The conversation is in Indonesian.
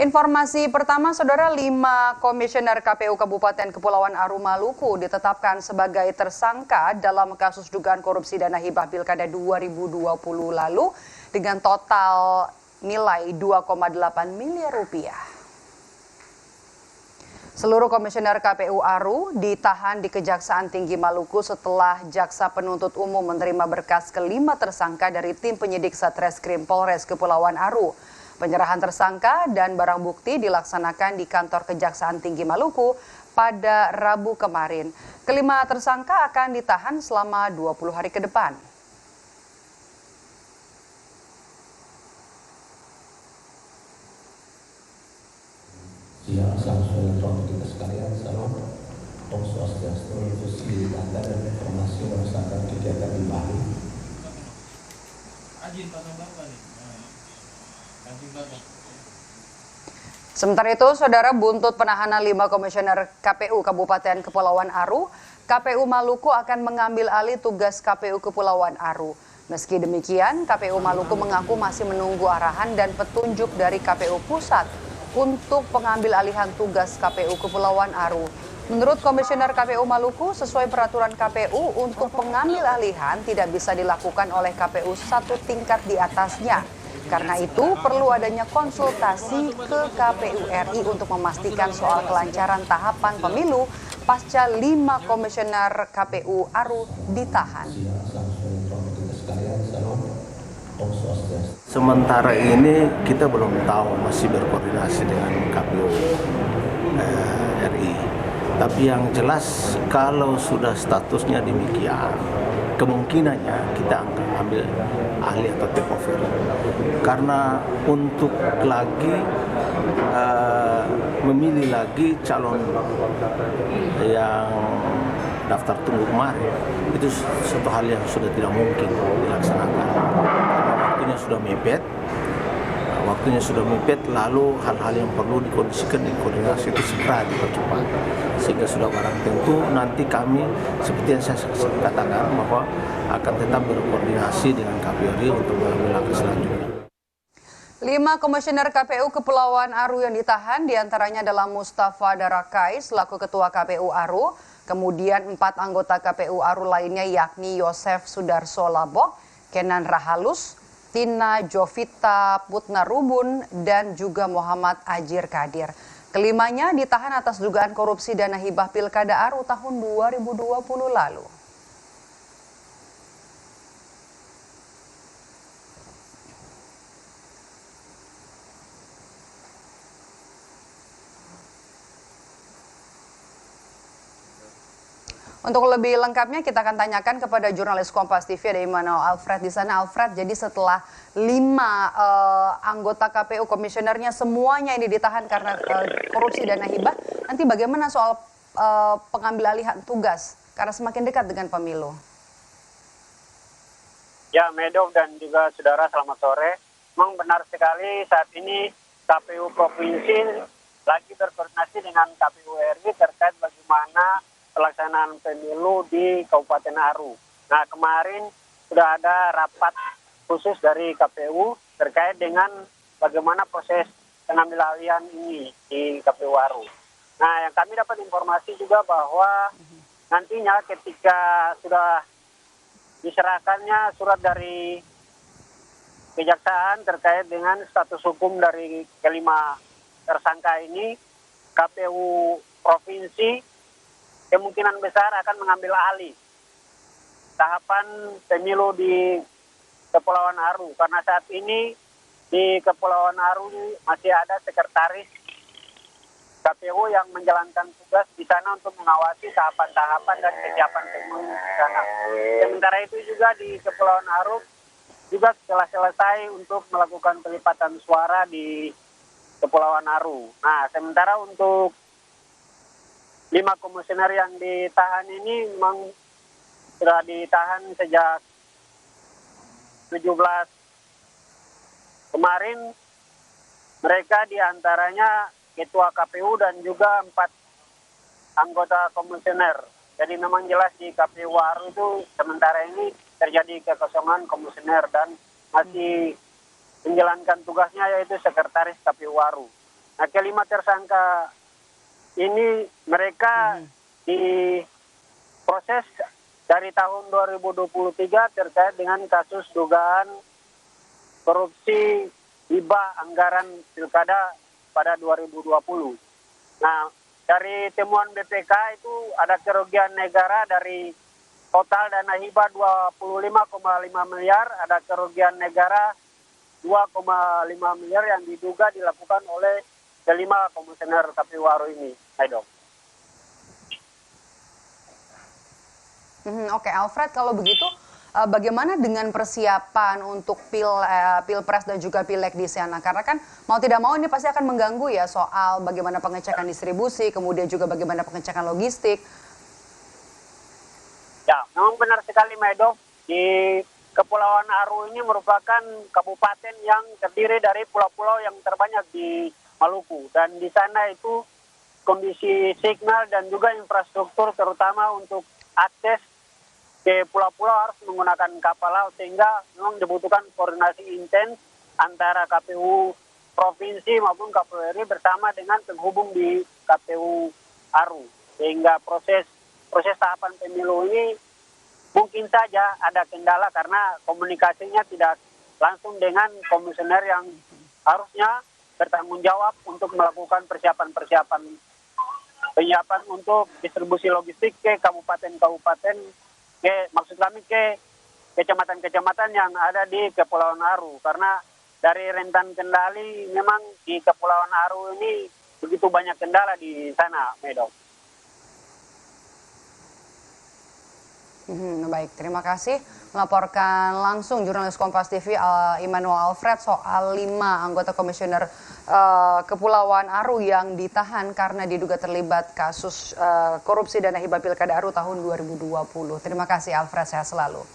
Informasi pertama, Saudara, 5 komisioner KPU Kabupaten Kepulauan Aru Maluku ditetapkan sebagai tersangka dalam kasus dugaan korupsi dana hibah Pilkada 2020 lalu dengan total nilai 2,8 miliar rupiah. Seluruh komisioner KPU Aru ditahan di Kejaksaan Tinggi Maluku setelah Jaksa Penuntut Umum menerima berkas kelima tersangka dari tim penyidik Satreskrim Polres Kepulauan Aru. Penyerahan tersangka dan barang bukti dilaksanakan di kantor Kejaksaan Tinggi Maluku pada Rabu kemarin. Kelima tersangka akan ditahan selama 20 hari ke depan. Siang, salam kita sekalian, salam Om Swastiastu, inklusi data dan informasi merasakan kegiatan di Bali. Sementara itu, Saudara, buntut penahanan 5 komisioner KPU Kabupaten Kepulauan Aru, KPU Maluku akan mengambil alih tugas KPU Kepulauan Aru. Meski demikian, KPU Maluku mengaku masih menunggu arahan dan petunjuk dari KPU Pusat untuk pengambil alihan tugas KPU Kepulauan Aru. Menurut Komisioner KPU Maluku, sesuai peraturan KPU untuk pengambil alihan tidak bisa dilakukan oleh KPU satu tingkat di atasnya. Karena itu perlu adanya konsultasi ke KPU RI untuk memastikan soal kelancaran tahapan pemilu pasca 5 komisioner KPU Aru ditahan. Sementara ini kita belum tahu, masih berkoordinasi dengan KPU RI. Tapi yang jelas kalau sudah statusnya demikian, kemungkinannya kita akan ambil ahli atau take over. Karena untuk lagi memilih lagi calon yang daftar tunggu kemarin, itu satu hal yang sudah tidak mungkin dilaksanakan. Waktunya sudah mepet, lalu hal-hal yang perlu dikondisikan, dikoordinasi itu segera dipercepat. Sehingga sudah barang tentu nanti kami, seperti yang saya katakan, bahwa akan tetap berkoordinasi dengan KPU untuk mengambil langkah selanjutnya. 5 komisioner KPU Kepulauan Aru yang ditahan diantaranya adalah Mustafa Darakai selaku Ketua KPU Aru, kemudian 4 anggota KPU Aru lainnya yakni Yosef Sudarso Labok, Kenan Rahalus, Tina Jovita Putnarubun, dan juga Muhammad Ajir Kadir. Kelimanya ditahan atas dugaan korupsi dana hibah Pilkada Aru tahun 2020 lalu. Untuk lebih lengkapnya kita akan tanyakan kepada jurnalis Kompas TV ada Immanuel Alfred di sana. Alfred, jadi setelah 5 anggota KPU komisionernya semuanya ini ditahan karena korupsi dana hibah, nanti bagaimana soal pengambil alihan tugas karena semakin dekat dengan pemilu? Ya, Medo dan juga saudara, selamat sore. Memang benar sekali saat ini KPU Provinsi lagi berkoordinasi dengan KPU RI terkait bagaimana pelaksanaan pemilu di Kabupaten Aru. Nah, kemarin sudah ada rapat khusus dari KPU terkait dengan bagaimana proses pengambil alihan ini di KPU Aru. Nah, yang kami dapat informasi juga bahwa nantinya ketika sudah diserahkannya surat dari Kejaksaan terkait dengan status hukum dari kelima tersangka ini, KPU Provinsi kemungkinan besar akan mengambil alih tahapan pemilu di Kepulauan Aru. Karena saat ini di Kepulauan Aru masih ada sekretaris KPU yang menjalankan tugas di sana untuk mengawasi tahapan-tahapan dan kesiapan pemilu di sana. Sementara itu juga di Kepulauan Aru juga telah selesai untuk melakukan pelipatan suara di Kepulauan Aru. Nah, sementara untuk 5 komisioner yang ditahan ini memang sudah ditahan sejak 17 kemarin. Mereka diantaranya Ketua KPU dan juga 4 anggota komisioner. Jadi memang jelas di KPU Aru itu sementara ini terjadi kekosongan komisioner dan masih menjalankan tugasnya yaitu sekretaris KPU Aru. Nah, kelima tersangka ini mereka diproses dari tahun 2023 terkait dengan kasus dugaan korupsi hibah anggaran pilkada pada 2020. Nah, dari temuan BPK itu ada kerugian negara dari total dana hibah 25,5 miliar, ada kerugian negara 2,5 miliar yang diduga dilakukan oleh kelima komisioner KPU Aru ini. Ayo. Oke, Alfred, kalau begitu bagaimana dengan persiapan untuk pilpres dan juga pileg di sana? Karena kan mau tidak mau ini pasti akan mengganggu ya soal bagaimana pengecekan distribusi, kemudian juga bagaimana pengecekan logistik. Ya, memang benar sekali, Medo. Di Kepulauan Aru ini merupakan kabupaten yang terdiri dari pulau-pulau yang terbanyak di Maluku. Dan di sana itu kondisi signal dan juga infrastruktur terutama untuk akses ke pulau-pulau harus menggunakan kapal laut, sehingga memang dibutuhkan koordinasi intens antara KPU provinsi maupun KPU RI bersama dengan penghubung di KPU Aru, sehingga proses tahapan pemilu ini mungkin saja ada kendala karena komunikasinya tidak langsung dengan komisioner yang harusnya bertanggung jawab untuk melakukan persiapan untuk distribusi logistik ke kabupaten-kabupaten, maksud kami ke kecamatan-kecamatan yang ada di Kepulauan Aru. Karena dari rentan kendali memang di Kepulauan Aru ini begitu banyak kendala di sana, Medo. Baik, terima kasih. Melaporkan langsung jurnalis Kompas TV Immanuel Alfred soal 5 anggota komisioner Kepulauan Aru yang ditahan karena diduga terlibat kasus korupsi dana hibah pilkada Aru tahun 2020. Terima kasih Alfred, sehat selalu.